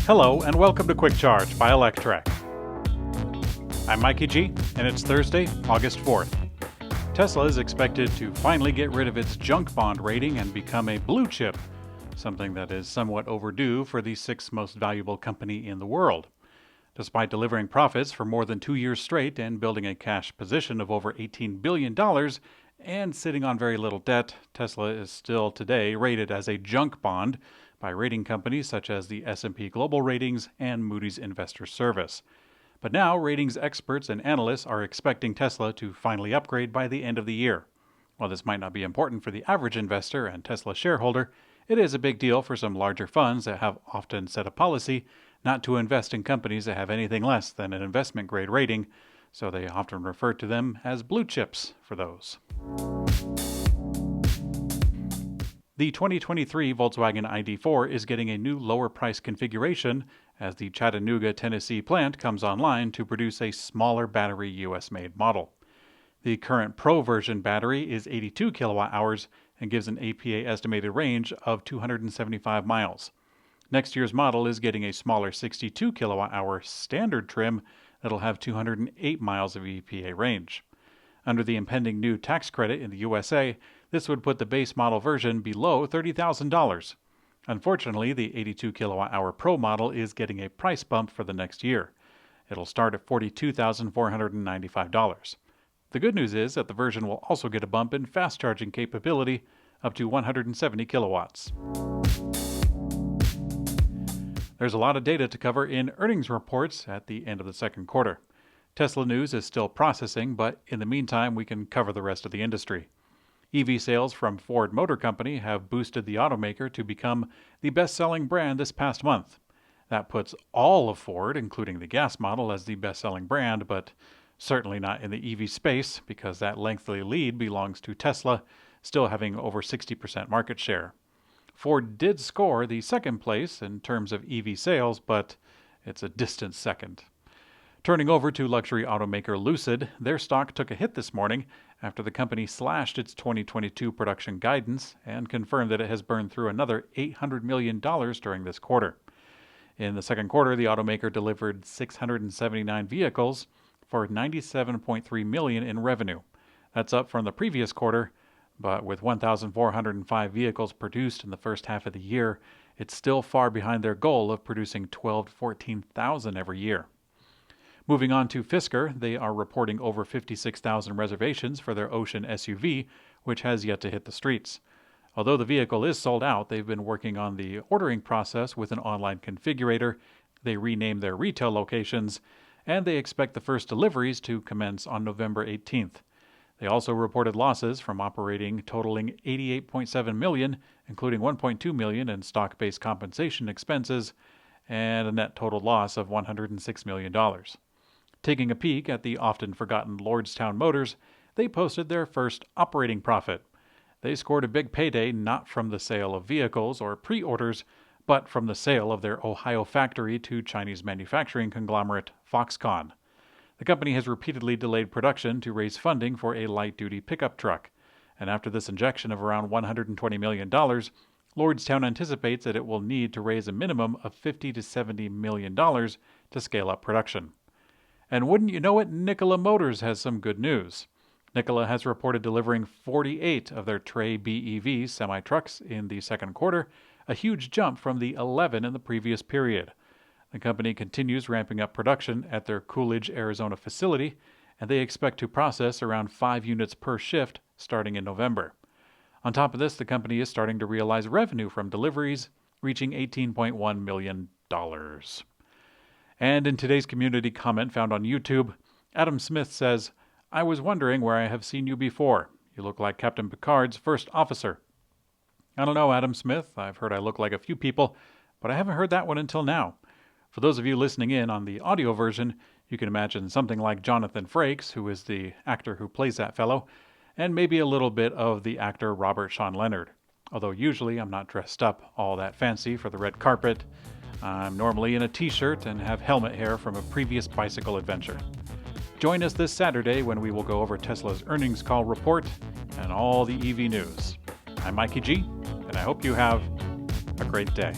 Hello and welcome to Quick Charge by Electrek. I'm Mikey G, and it's Thursday, August 4th. Tesla is expected to finally get rid of its junk bond rating and become a blue chip, something that is somewhat overdue for the sixth most valuable company in the world. Despite delivering profits for more than 2 years straight and building a cash position of over $18 billion and sitting on very little debt, Tesla is still today rated as a junk bond by rating companies such as the S&P Global Ratings and Moody's Investor Service. But now, ratings experts and analysts are expecting Tesla to finally upgrade by the end of the year. While this might not be important for the average investor and Tesla shareholder, it is a big deal for some larger funds that have often set a policy not to invest in companies that have anything less than an investment-grade rating, so they often refer to them as blue chips for those. The 2023 Volkswagen ID.4 is getting a new lower price configuration as the Chattanooga, Tennessee plant comes online to produce a smaller battery US-made model. The current Pro version battery is 82 kilowatt hours and gives an EPA estimated range of 275 miles. Next year's model is getting a smaller 62 kilowatt hour standard trim that'll have 208 miles of EPA range. Under the impending new tax credit in the USA, this would put the base model version below $30,000. Unfortunately, the 82 kilowatt hour Pro model is getting a price bump for the next year. It'll start at $42,495. The good news is that the version will also get a bump in fast charging capability up to 170 kilowatts. There's a lot of data to cover in earnings reports at the end of the second quarter. Tesla news is still processing, but in the meantime, we can cover the rest of the industry. EV sales from Ford Motor Company have boosted the automaker to become the best-selling brand this past month. That puts all of Ford, including the gas model, as the best-selling brand, but certainly not in the EV space because that lengthy lead belongs to Tesla, still having over 60% market share. Ford did score the second place in terms of EV sales, but it's a distant second. Turning over to luxury automaker Lucid, their stock took a hit this morning after the company slashed its 2022 production guidance and confirmed that it has burned through another $800 million during this quarter. In the second quarter, the automaker delivered 679 vehicles for $97.3 million in revenue. That's up from the previous quarter, but with 1,405 vehicles produced in the first half of the year, it's still far behind their goal of producing 12,000 to 14,000 every year. Moving on to Fisker, they are reporting over 56,000 reservations for their Ocean SUV, which has yet to hit the streets. Although the vehicle is sold out, they've been working on the ordering process with an online configurator. They renamed their retail locations, and they expect the first deliveries to commence on November 18th. They also reported losses from operating totaling $88.7 million, including $1.2 million in stock-based compensation expenses, and a net total loss of $106 million. Taking a peek at the often forgotten Lordstown Motors, they posted their first operating profit. They scored a big payday not from the sale of vehicles or pre-orders, but from the sale of their Ohio factory to Chinese manufacturing conglomerate Foxconn. The company has repeatedly delayed production to raise funding for a light-duty pickup truck, and after this injection of around $120 million, Lordstown anticipates that it will need to raise a minimum of $50 to $70 million to scale up production. And wouldn't you know it, Nikola Motors has some good news. Nikola has reported delivering 48 of their Tre BEV semi-trucks in the second quarter, a huge jump from the 11 in the previous period. The company continues ramping up production at their Coolidge, Arizona facility, and they expect to process around 5 units per shift starting in November. On top of this, the company is starting to realize revenue from deliveries, reaching $18.1 million. And in today's community comment found on YouTube, Adam Smith says, "I was wondering where I have seen you before. You look like Captain Picard's first officer." I don't know, Adam Smith. I've heard I look like a few people, but I haven't heard that one until now. For those of you listening in on the audio version, you can imagine something like Jonathan Frakes, who is the actor who plays that fellow, and maybe a little bit of the actor Robert Sean Leonard. Although usually I'm not dressed up all that fancy for the red carpet. I'm normally in a t-shirt and have helmet hair from a previous bicycle adventure. Join us this Saturday when we will go over Tesla's earnings call report and all the EV news. I'm Mikey G, and I hope you have a great day.